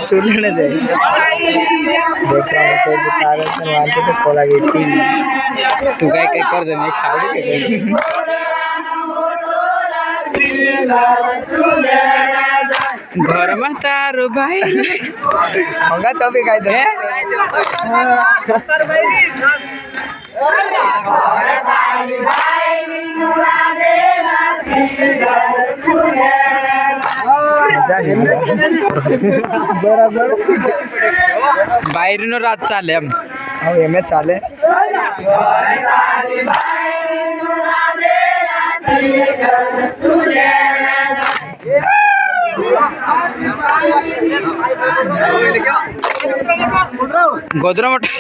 चुलने जाए तो कोला तू काय काय कर दे नाही खाऊ घर में तारो भाई मंगा चौबी काय दे बाहर नो रात चाले हम एम चाले गोदरा मोठा